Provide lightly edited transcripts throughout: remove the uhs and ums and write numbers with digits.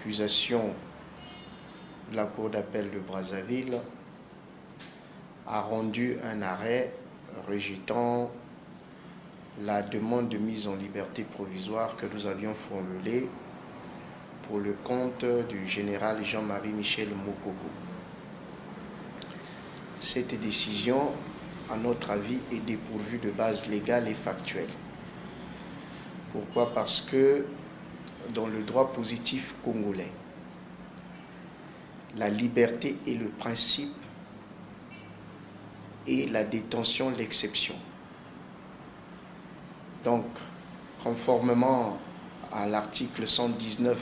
d'accusation de la Cour d'appel de Brazzaville a rendu un arrêt rejetant la demande de mise en liberté provisoire que nous avions formulée pour le compte du général Jean-Marie Michel Moukoko. Cette décision, à notre avis, est dépourvue de base légale et factuelle. Pourquoi? Parce que dans le droit positif congolais, la liberté est le principe et la détention l'exception. Donc, conformément à l'article 119,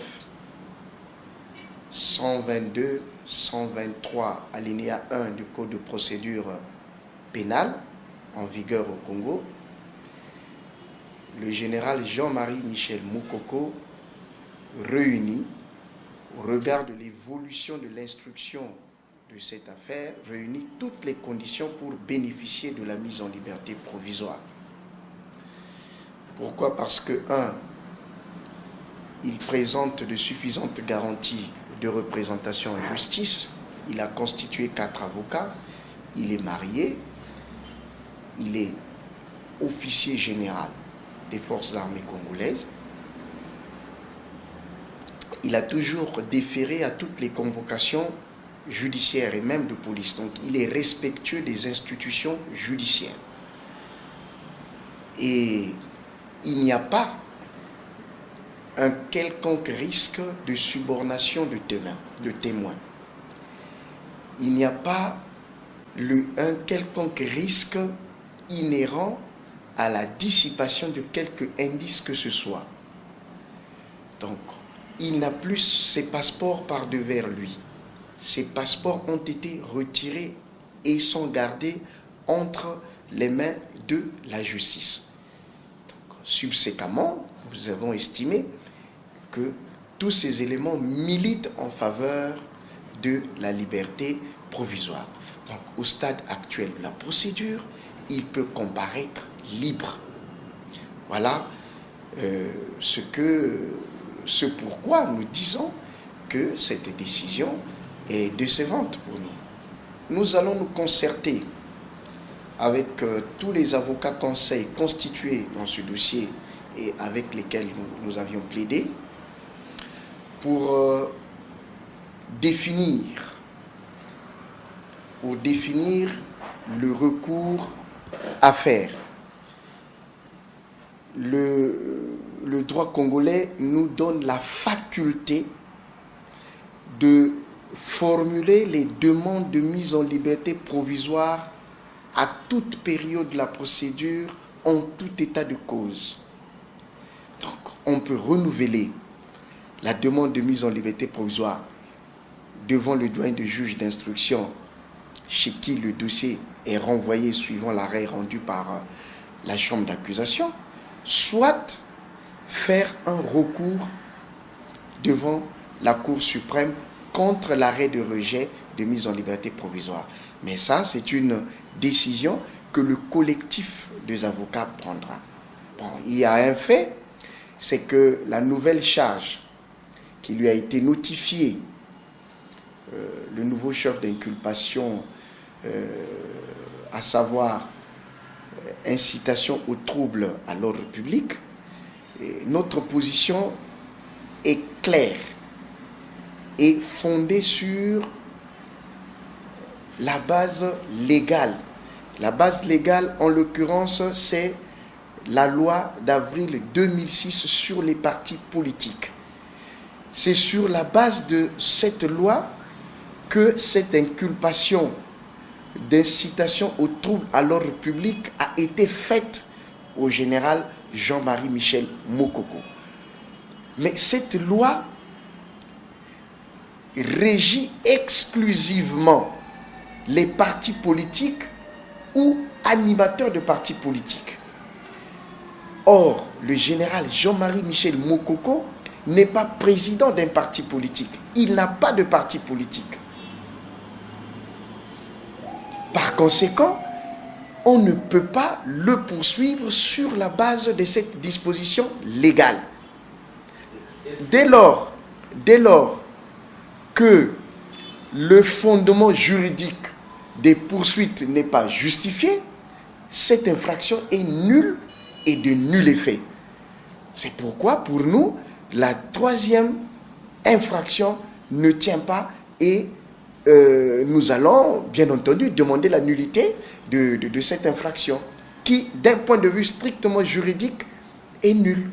122, 123, alinéa 1 du Code de procédure pénale en vigueur au Congo, le général Jean-Marie Michel Moukoko réunit, au regard de l'évolution de l'instruction de cette affaire, réunit toutes les conditions pour bénéficier de la mise en liberté provisoire. Pourquoi? Parce que, 1, il présente de suffisantes garanties de représentation en justice, il a constitué 4 avocats, il est marié, il est officier général des forces armées congolaises, il a toujours déféré à toutes les convocations judiciaires et même de police. Donc il est respectueux des institutions judiciaires. Et il n'y a pas un quelconque risque de subornation de témoins. Il n'y a pas un quelconque risque inhérent à la dissipation de quelque indice que ce soit. Donc, il n'a plus ses passeports par devers lui. Ses passeports ont été retirés et sont gardés entre les mains de la justice. Donc, subséquemment, nous avons estimé que tous ces éléments militent en faveur de la liberté provisoire. Donc, au stade actuel de la procédure, il peut comparaître libre. Voilà ce pourquoi nous disons que cette décision est décevante pour nous. Nous allons nous concerter avec tous les avocats conseils constitués dans ce dossier et avec lesquels nous avions plaidé pour définir le recours à faire. Le droit congolais nous donne la faculté de formuler les demandes de mise en liberté provisoire à toute période de la procédure, en tout état de cause. Donc, on peut renouveler la demande de mise en liberté provisoire devant le doyen de juge d'instruction chez qui le dossier est renvoyé suivant l'arrêt rendu par la chambre d'accusation, soit faire un recours devant la Cour suprême contre l'arrêt de rejet de mise en liberté provisoire. Mais ça, c'est une décision que le collectif des avocats prendra. Bon, il y a un fait, c'est que la nouvelle charge qui lui a été notifiée, le nouveau chef d'inculpation, à savoir incitation au trouble à l'ordre public, notre position est claire et fondée sur la base légale. La base légale, en l'occurrence, c'est la loi d'avril 2006 sur les partis politiques. C'est sur la base de cette loi que cette inculpation d'incitation au trouble à l'ordre public a été faite au général Jean-Marie Michel Moukoko. Mais cette loi régit exclusivement les partis politiques ou animateurs de partis politiques. Or, le général Jean-Marie Michel Moukoko n'est pas président d'un parti politique. Il n'a pas de parti politique. Par conséquent, on ne peut pas le poursuivre sur la base de cette disposition légale. Dès lors Dès lors que le fondement juridique des poursuites n'est pas justifié, cette infraction est nulle et de nul effet. C'est pourquoi, pour nous, la troisième infraction ne tient pas et nous allons, bien entendu, demander la nullité de cette infraction qui, d'un point de vue strictement juridique, est nulle.